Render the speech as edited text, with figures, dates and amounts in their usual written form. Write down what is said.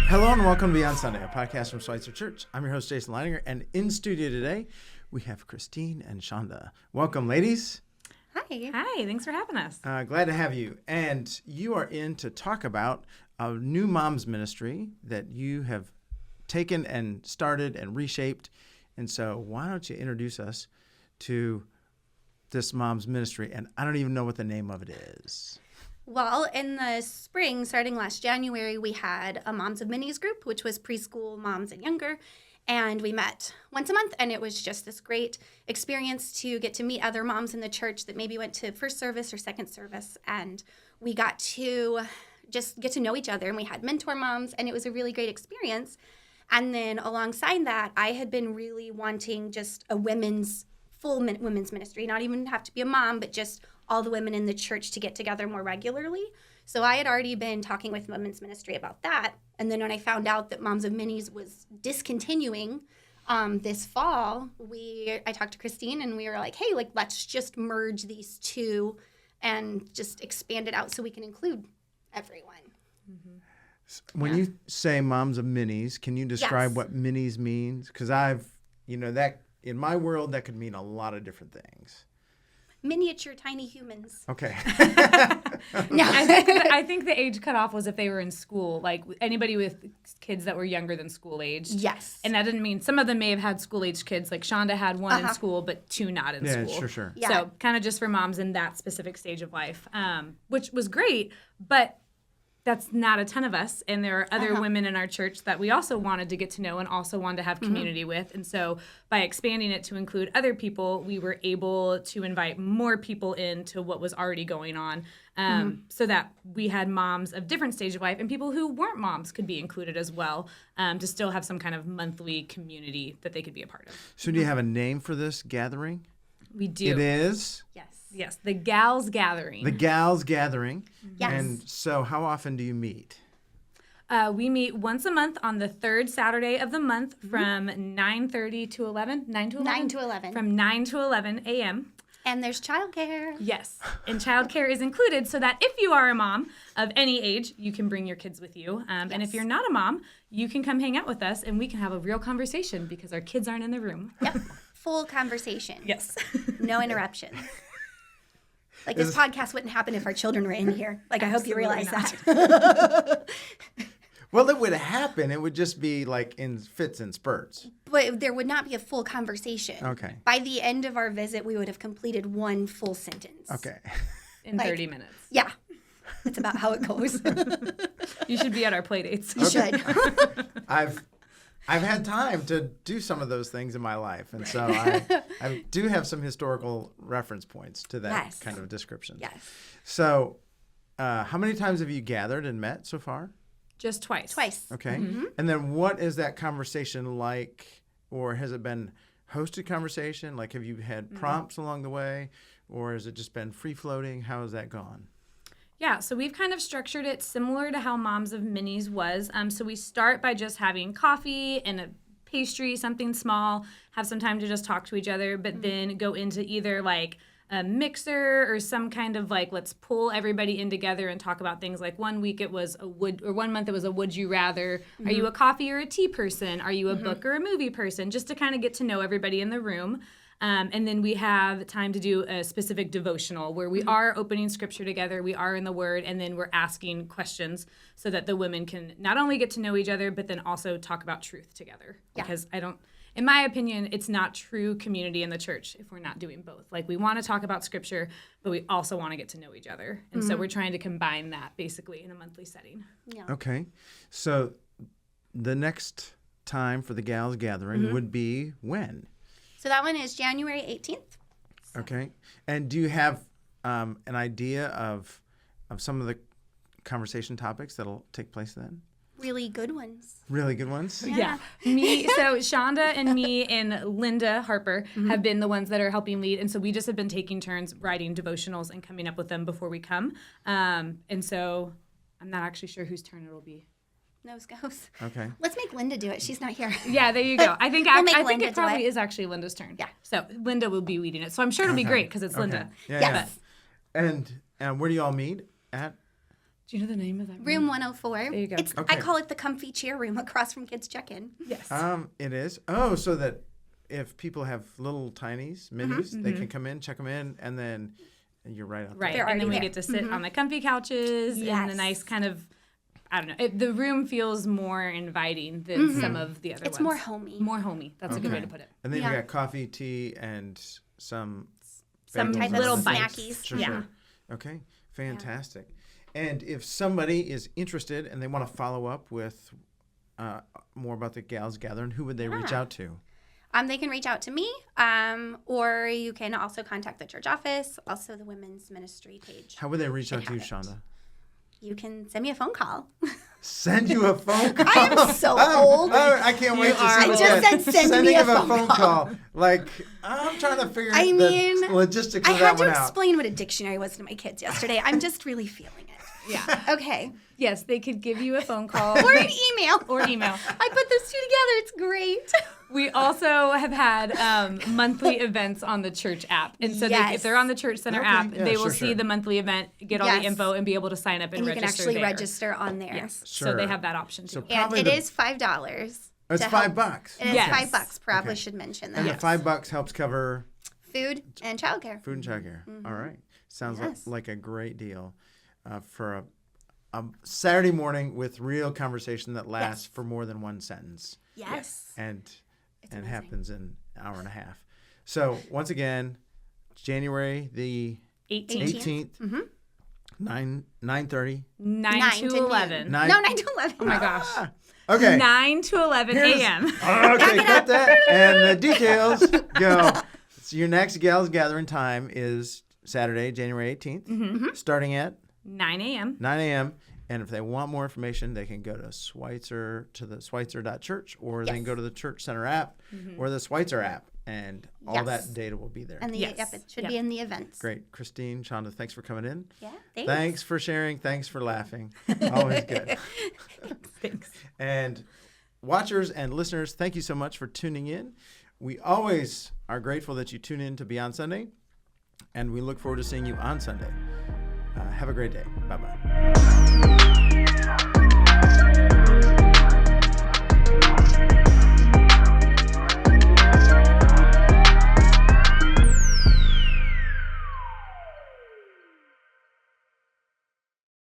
Hello and welcome to Beyond Sunday, a podcast from Schweitzer Church. I'm your host, Jason Leininger, and in studio today, we have Christine and Shonda. Welcome, ladies. Hi. Hi, thanks for having us. Glad to have you. And you are in to talk about a new moms ministry that you have taken and started and reshaped. And so why don't you introduce us to this moms ministry? And I don't even know what the name of it is. Well, in the spring, starting last January, we had a Moms of Minis group, which was preschool moms and younger. And we met once a month, and it was just this great experience to get to meet other moms in the church that maybe went to first service or second service. And we got to just get to know each other, and we had mentor moms, and it was a really great experience. And then alongside that, I had been really wanting just a women's ministry, not even have to be a mom, but just all the women in the church to get together more regularly. So I had already been talking with women's ministry about that. And then when I found out that Moms of Minis was discontinuing this fall, I talked to Christine and we were like, hey, let's just merge these two and just expand it out so we can include everyone. Mm-hmm. When you say Moms of Minis, can you describe what minis means? Because that in my world, that could mean a lot of different things. Miniature tiny humans. Okay. No. I think the age cutoff was if they were in school, like anybody with kids that were younger than school age. Yes. And that didn't mean some of them may have had school age kids, like Shonda had one in school, but two not in school. Yeah, sure. Yeah. So kind of just for moms in that specific stage of life, which was great, but that's not a ton of us. And there are other women in our church that we also wanted to get to know and also wanted to have community with. And so by expanding it to include other people, we were able to invite more people into what was already going on so that we had moms of different stage of life and people who weren't moms could be included as well to still have some kind of monthly community that they could be a part of. So do you have a name for this gathering? We do. It is? Yes, the Gals Gathering. The Gals Gathering. Yes. And so how often do you meet? We meet once a month on the third Saturday of the month from 9:30 to 11. 9 to 11? 9 to 11. From 9 to 11 a.m. And there's childcare. Yes, and childcare is included so that if you are a mom of any age, you can bring your kids with you. And if you're not a mom, you can come hang out with us and we can have a real conversation because our kids aren't in the room. Yep. Full conversation. Yes. No interruptions. This podcast wouldn't happen if our children were in here. I hope you realize that. Well, it would happen. It would just be in fits and spurts. But there would not be a full conversation. Okay. By the end of our visit, we would have completed one full sentence. Okay. In 30 minutes. Yeah. That's about how it goes. You should be at our play dates. You should. I've had time to do some of those things in my life, and so I do have some historical reference points to that kind of description. Yes. So how many times have you gathered and met so far? Just twice. Twice. Okay. Mm-hmm. And then what is that conversation like, or has it been hosted conversation? Have you had prompts along the way, or has it just been free-floating? How has that gone? Yeah, so we've kind of structured it similar to how Moms of Minis was. So we start by just having coffee and a pastry, something small, have some time to just talk to each other, but then go into either a mixer or some kind of let's pull everybody in together and talk about things. Like 1 week it was one month it was a would you rather. Are you a coffee or a tea person? Are you a book or a movie person? Just to kind of get to know everybody in the room. And then we have time to do a specific devotional where we are opening scripture together, we are in the Word, and then we're asking questions so that the women can not only get to know each other, but then also talk about truth together. Yeah. Because in my opinion, it's not true community in the church if we're not doing both. We want to talk about scripture, but we also want to get to know each other. And so we're trying to combine that basically in a monthly setting. Yeah. Okay. So the next time for the Gals Gathering would be when? So that one is January 18th. Okay. And do you have an idea of some of the conversation topics that'll take place then? Really good ones. Really good ones? Yeah. So Shonda and me and Linda Harper have been the ones that are helping lead. And so we just have been taking turns writing devotionals and coming up with them before we come. And so I'm not actually sure whose turn it'll be. Nose goes. Okay. Let's make Linda do it. She's not here. Yeah, there you go. I think Linda it probably do it. is actually Linda's turn. Yeah. So Linda will be leading it. So I'm sure it'll be great because it's Linda. Yeah, Yes. yeah. And where do you all meet at? Do you know the name of that room? Room 104. There you go. It's, Okay. I call it the comfy chair room across from Kids Check-In. Yes. It is. Oh, so that if people have little tinies, minis, they can come in, check them in, and then you're right out Right, They're and then we already get to sit on the comfy couches in the Yes. nice kind of, I don't know, the room feels more inviting than some of the other It's ones. more homey. More homey. That's a good way Okay. to put it. And then Yeah. you got coffee, tea, and some Some bagels type and of little things. bites. snackies. Sure, Yeah. sure. Okay, fantastic. And if somebody is interested and they want to follow up with more about the Gals Gathering, who would they reach out to? They can reach out to me, or you can also contact the church office, also the women's ministry page. How would they reach They out to you, have it. Shonda? You can send me a phone call. Send you a phone call. I am so old. I can't wait to see I what just that- said send sending me a of a phone call. Like, I'm trying to figure I mean, the logistics I of had that to one out. explain what a dictionary was to my kids yesterday. I'm just really feeling it. Yeah. Okay. Yes, they could give you a phone call Or an email. or email. I put those two together. It's great. We also have had monthly events on the church app. And so Yes. if they're on the Church Center Okay, app, yeah, they will sure, see sure. the monthly event, get all Yes. the info, and be able to sign up and, And you can register actually there. register on there. Yes. Sure. So they have that option So too. And probably it the- is $5. It's to $5. help. bucks. It is Yes. $5. Probably Okay. should mention And that. the $5 helps cover Food and childcare. food and childcare. All right. Sounds Yes. like a great deal for a Saturday morning with real conversation that lasts Yes. for more than one sentence Yes. and amazing. happens in an hour and a half. So once again, January the 18th. 18th, 9:30. 9 9 to to noon. 11. Nine- No, 9 to 11. Oh my gosh. Okay. 9 to 11 Here's- a.m. Okay, got that. And the details go. So your next Gals Gathering time is Saturday, January 18th, starting at 9 a.m. 9 a.m. And if they want more information, they can go to Schweitzer, to the Schweitzer.church, or they can Yes. go to the Church Center app or the Schweitzer app, and all Yes. that data will be there. And Yes. yep, it should Yep. be in the events. Great. Christine, Shonda, thanks for coming in. Yeah. Thanks for sharing. Thanks for laughing. Always good. Thanks. And watchers and listeners, thank you so much for tuning in. We always are grateful that you tune in to Beyond Sunday, and we look forward to seeing you on Sunday. Have a great day. Bye-bye.